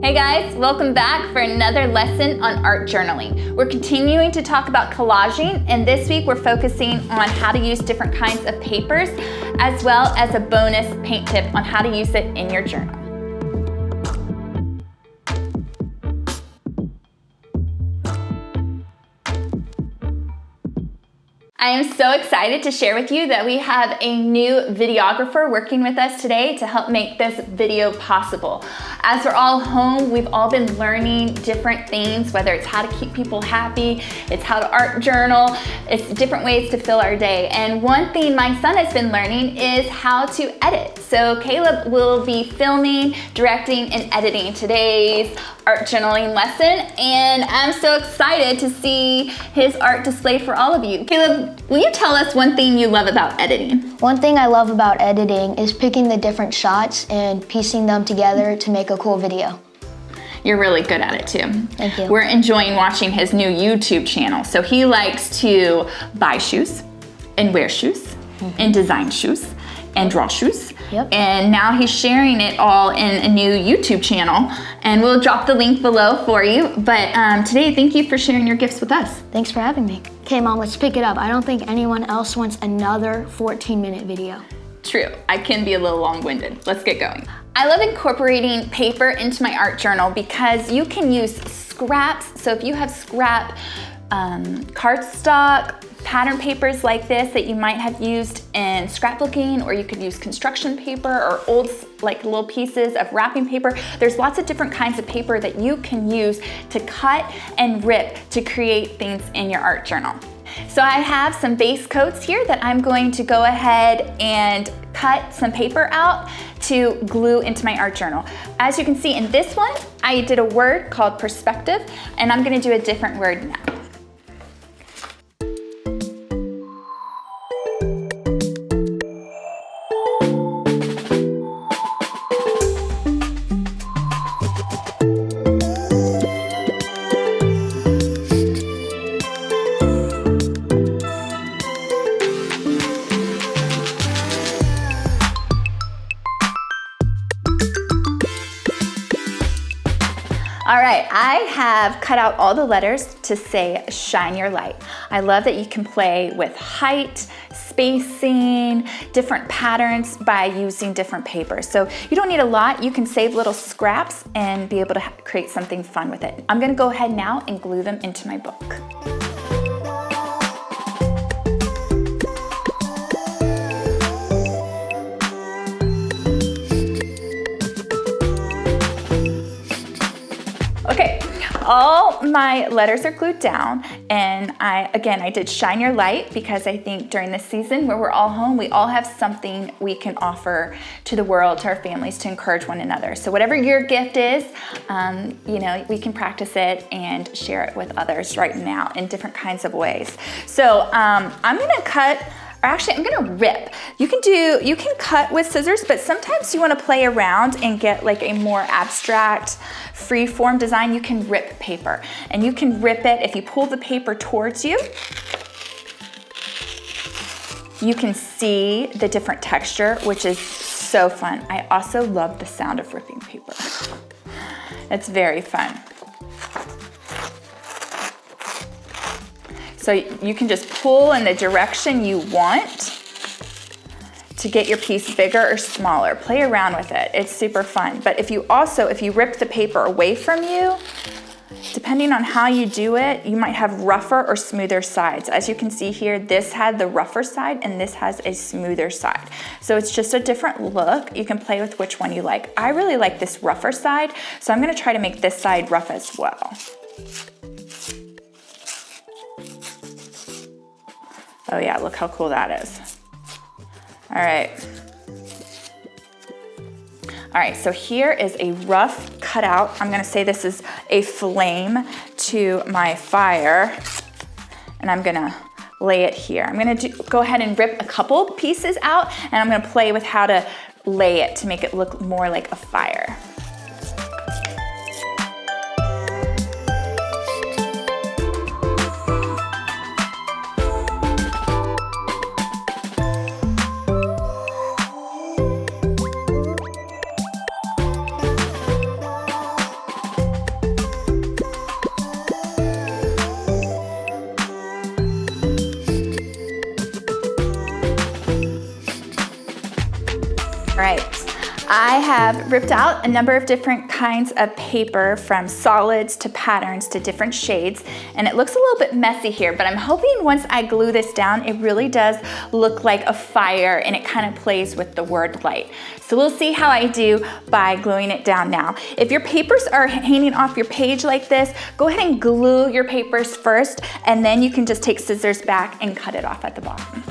Hey guys, welcome back for another lesson on art journaling. We're continuing to talk about collaging, and this week we're focusing on how to use different kinds of papers, as well as a bonus paint tip on how to use it in your journal. I am so excited to share with you that we have a new videographer working with us today to help make this video possible. As we're all home, we've all been learning different things, whether it's how to keep people happy, it's how to art journal, it's different ways to fill our day. And one thing my son has been learning is how to edit. So Caleb will be filming, directing, and editing today's art journaling lesson, and I'm so excited to see his art displayed for all of you. Caleb, will you tell us one thing you love about editing? One thing I love about editing is picking the different shots and piecing them together to make a cool video. You're really good at it too. Thank you. We're enjoying watching his new YouTube channel. So he likes to buy shoes and wear shoes and design shoes and draw shoes. Yep. And now he's sharing it all in a new YouTube channel, and we'll drop the link below for you. But today, thank you for sharing your gifts with us. Thanks for having me. Okay, Mom, let's pick it up. I don't think anyone else wants another 14-minute video. True, I can be a little long-winded. Let's get going. I love incorporating paper into my art journal because you can use scraps. So if you have scrap cardstock, pattern papers like this that you might have used in scrapbooking, or you could use construction paper or old like little pieces of wrapping paper. There's lots of different kinds of paper that you can use to cut and rip to create things in your art journal. So I have some base coats here that I'm going to go ahead and cut some paper out to glue into my art journal. As you can see in this one, I did a word called perspective, and I'm gonna do a different word now. All right, I have cut out all the letters to say shine your light. I love that you can play with height, spacing, different patterns by using different papers. So you don't need a lot. You can save little scraps and be able to create something fun with it. I'm gonna go ahead now and glue them into my book. Okay, all my letters are glued down, and I did shine your light because I think during this season where we're all home, we all have something we can offer to the world, to our families, to encourage one another. So whatever your gift is, we can practice it and share it with others right now in different kinds of ways. So I'm gonna cut, or actually I'm gonna rip. You can cut with scissors, but sometimes you wanna play around and get like a more abstract, free form design. You can rip paper, and you can rip it if you pull the paper towards you. You can see the different texture, which is so fun. I also love the sound of ripping paper. It's very fun. So you can just pull in the direction you want to get your piece bigger or smaller. Play around with it. It's super fun. But if you rip the paper away from you, depending on how you do it, you might have rougher or smoother sides. As you can see here, this had the rougher side and this has a smoother side. So it's just a different look. You can play with which one you like. I really like this rougher side, so I'm gonna try to make this side rough as well. Oh yeah, look how cool that is. All right, so here is a rough cutout. I'm gonna say this is a flame to my fire, and I'm gonna lay it here. I'm gonna go ahead and rip a couple pieces out, and I'm gonna play with how to lay it to make it look more like a fire. I have ripped out a number of different kinds of paper, from solids to patterns to different shades, and it looks a little bit messy here, but I'm hoping once I glue this down, it really does look like a fire and it kind of plays with the word light. So we'll see how I do by gluing it down now. If your papers are hanging off your page like this, go ahead and glue your papers first, and then you can just take scissors back and cut it off at the bottom.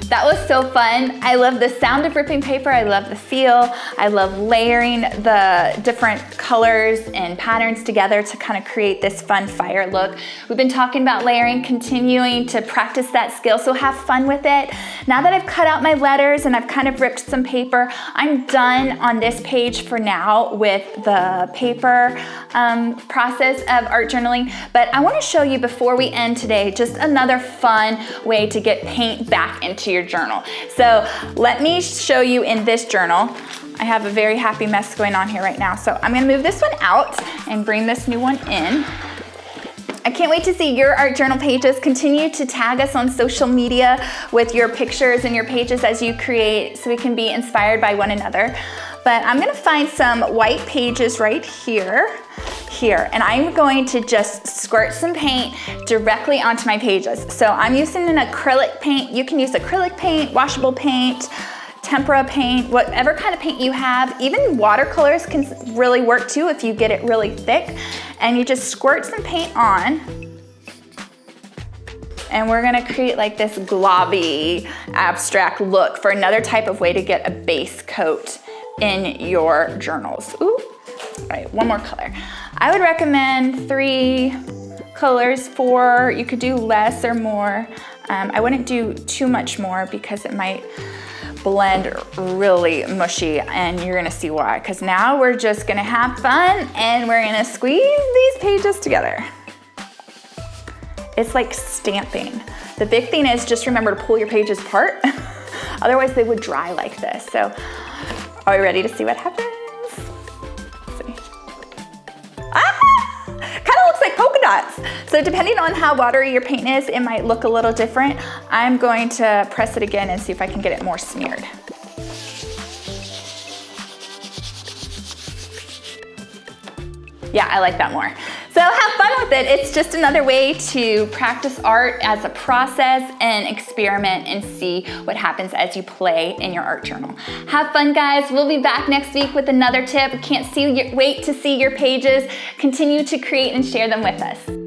That was so fun. I love the sound of ripping paper. I love the feel. I love layering the different colors and patterns together to kind of create this fun fire look. We've been talking about layering, continuing to practice that skill, so have fun with it. Now that I've cut out my letters and I've kind of ripped some paper, I'm done on this page for now with the paper process of art journaling. But I want to show you, before we end today, just another fun way to get paint back into your journal. So let me show you in this journal. I have a very happy mess going on here right now. So I'm gonna move this one out and bring this new one in. I can't wait to see your art journal pages. Continue to tag us on social media with your pictures and your pages as you create, so we can be inspired by one another. But I'm gonna find some white pages right here, and I'm going to just squirt some paint directly onto my pages. So I'm using an acrylic paint. You can use acrylic paint, washable paint, tempera paint, whatever kind of paint you have. Even watercolors can really work too if you get it really thick. And you just squirt some paint on, and we're gonna create like this globby, abstract look for another type of way to get a base coat in your journals. Ooh, all right, one more color. I would recommend 3 colors, 4. You could do less or more. I wouldn't do too much more because it might blend really mushy, and you're gonna see why. Because now we're just gonna have fun and we're gonna squeeze these pages together. It's like stamping. The big thing is just remember to pull your pages apart. Otherwise they would dry like this. So are we ready to see what happens? Let's see. Ah! Kind of looks like polka dots. So depending on how watery your paint is, it might look a little different. I'm going to press it again and see if I can get it more smeared. Yeah, I like that more. So have fun with it. It's just another way to practice art as a process and experiment and see what happens as you play in your art journal. Have fun, guys. We'll be back next week with another tip. Can't wait to see your pages. Continue to create and share them with us.